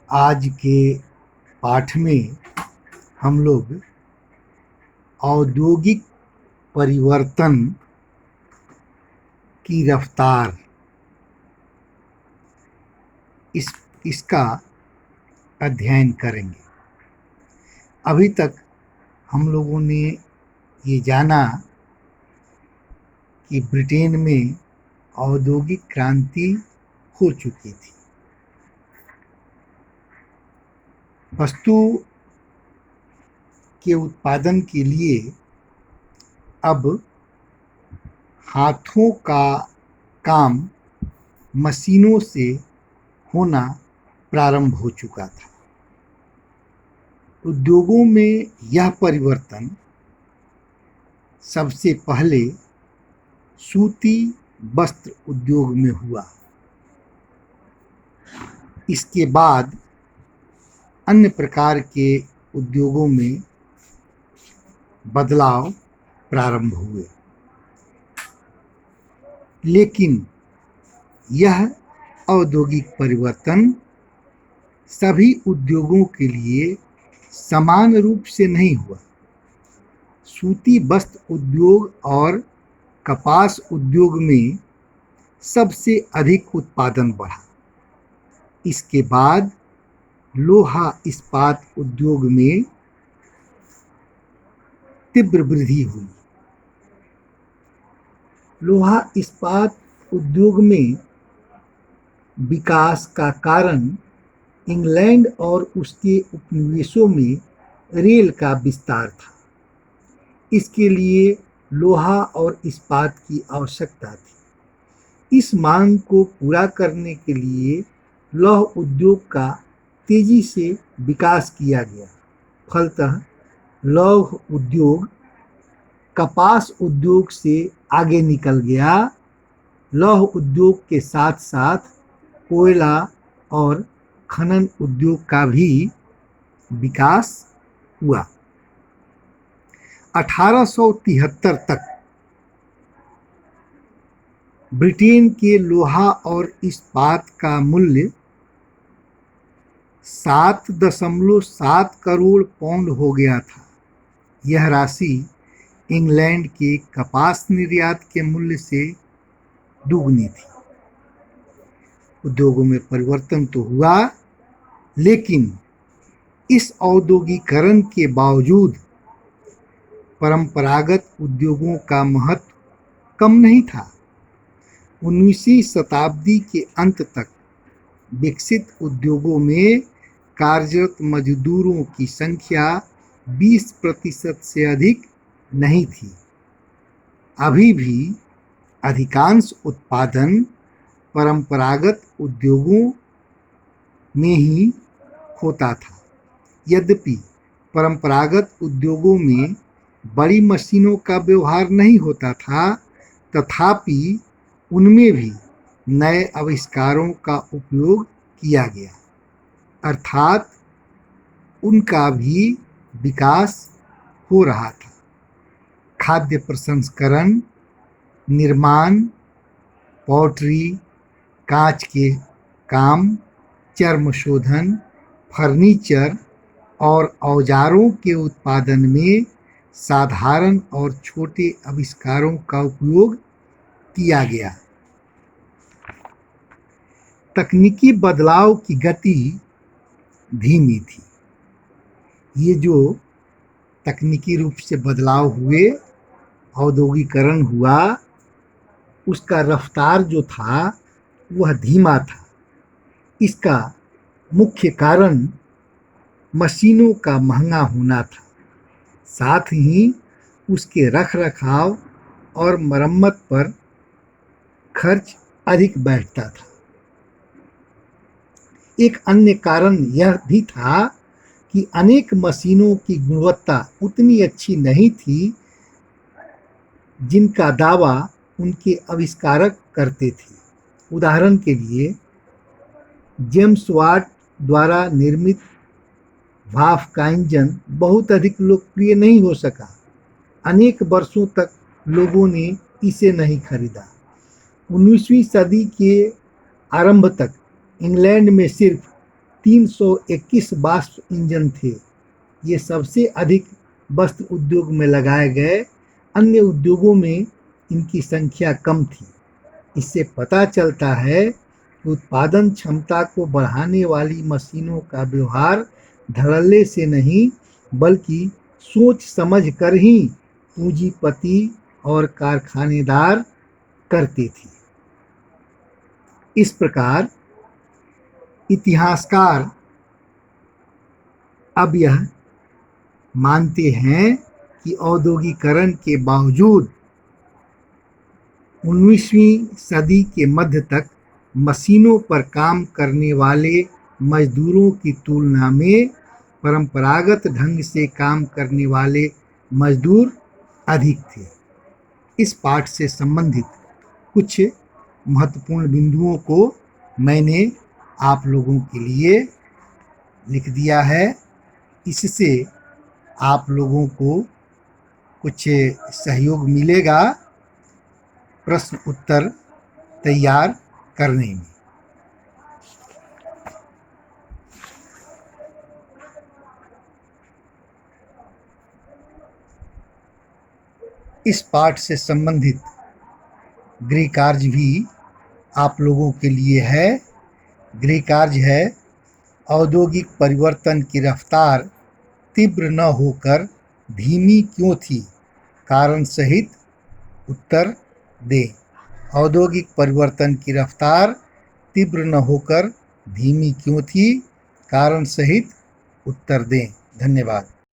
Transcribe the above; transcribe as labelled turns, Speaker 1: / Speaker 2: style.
Speaker 1: आज के पाठ में हम लोग औद्योगिक परिवर्तन की रफ्तार इसका अध्ययन करेंगे। अभी तक हम लोगों ने ये जाना कि ब्रिटेन में औद्योगिक क्रांति हो चुकी थी। वस्तु के उत्पादन के लिए अब हाथों का काम मशीनों से होना प्रारंभ हो चुका था। उद्योगों में यह परिवर्तन सबसे पहले सूती वस्त्र उद्योग में हुआ। इसके बाद अन्य प्रकार के उद्योगों में बदलाव प्रारंभ हुए, लेकिन यह औद्योगिक परिवर्तन सभी उद्योगों के लिए समान रूप से नहीं हुआ। सूती वस्त्र उद्योग और कपास उद्योग में सबसे अधिक उत्पादन बढ़ा। इसके बाद लोहा इस्पात उद्योग में तीव्र वृद्धि हुई। लोहा इस्पात उद्योग में विकास का कारण इंग्लैंड और उसके उपनिवेशों में रेल का विस्तार था। इसके लिए लोहा और इस्पात की आवश्यकता थी। इस मांग को पूरा करने के लिए लौह उद्योग का तेजी से विकास किया गया। फलतः लौह उद्योग कपास उद्योग से आगे निकल गया। लौह उद्योग के साथ साथ कोयला और खनन उद्योग का भी विकास हुआ। 1873 तक ब्रिटेन के लोहा और इस्पात का मूल्य 7.7 करोड़ पाउंड हो गया था। यह राशि इंग्लैंड के कपास निर्यात के मूल्य से दुगनी थी। उद्योगों में परिवर्तन तो हुआ, लेकिन इस औद्योगिकरण के बावजूद परंपरागत उद्योगों का महत्व कम नहीं था। 19वीं शताब्दी के अंत तक विकसित उद्योगों में कार्यरत मजदूरों की संख्या 20% से अधिक नहीं थी। अभी भी अधिकांश उत्पादन परंपरागत उद्योगों में ही होता था। यद्यपि परंपरागत उद्योगों में बड़ी मशीनों का व्यवहार नहीं होता था, तथापि उनमें भी नए आविष्कारों का उपयोग किया गया, अर्थात उनका भी विकास हो रहा था। खाद्य प्रसंस्करण, निर्माण, पॉटरी, कांच के काम, चर्म शोधन, फर्नीचर और औजारों के उत्पादन में साधारण और छोटे आविष्कारों का उपयोग किया गया। तकनीकी बदलाव की गति धीमी थी। ये जो तकनीकी रूप से बदलाव हुए, औद्योगिकरण हुआ, उसका रफ्तार जो था वह धीमा था। इसका मुख्य कारण मशीनों का महंगा होना था, साथ ही उसके रखरखाव और मरम्मत पर खर्च अधिक बैठता था। एक अन्य कारण यह भी था कि अनेक मशीनों की गुणवत्ता उतनी अच्छी नहीं थी जिनका दावा उनके आविष्कारक करते थे। उदाहरण के लिए, जेम्स वाट द्वारा निर्मित भाप का इंजन बहुत अधिक लोकप्रिय नहीं हो सका। अनेक वर्षों तक लोगों ने इसे नहीं खरीदा। 19वीं सदी के आरंभ तक इंग्लैंड में सिर्फ 321 वाष्प इंजन थे। ये सबसे अधिक वस्त्र उद्योग में लगाए गए, अन्य उद्योगों में इनकी संख्या कम थी। इससे पता चलता है कि उत्पादन क्षमता को बढ़ाने वाली मशीनों का व्यवहार धड़ल्ले से नहीं बल्कि सोच समझ कर ही पूंजीपति और कारखानेदार करते थे। इस प्रकार इतिहासकार अब यह मानते हैं कि औद्योगिकरण के बावजूद 19वीं सदी के मध्य तक मशीनों पर काम करने वाले मजदूरों की तुलना में परंपरागत ढंग से काम करने वाले मजदूर अधिक थे। इस पाठ से संबंधित कुछ महत्वपूर्ण बिंदुओं को मैंने आप लोगों के लिए लिख दिया है। इससे आप लोगों को कुछ सहयोग मिलेगा प्रश्न उत्तर तैयार करने में। इस पाठ से संबंधित गृह कार्य भी आप लोगों के लिए है। गृह कार्य है, औद्योगिक परिवर्तन की रफ्तार तीव्र न होकर धीमी क्यों थी, कारण सहित उत्तर दें। औद्योगिक परिवर्तन की रफ्तार तीव्र न होकर धीमी क्यों थी, कारण सहित उत्तर दें। धन्यवाद।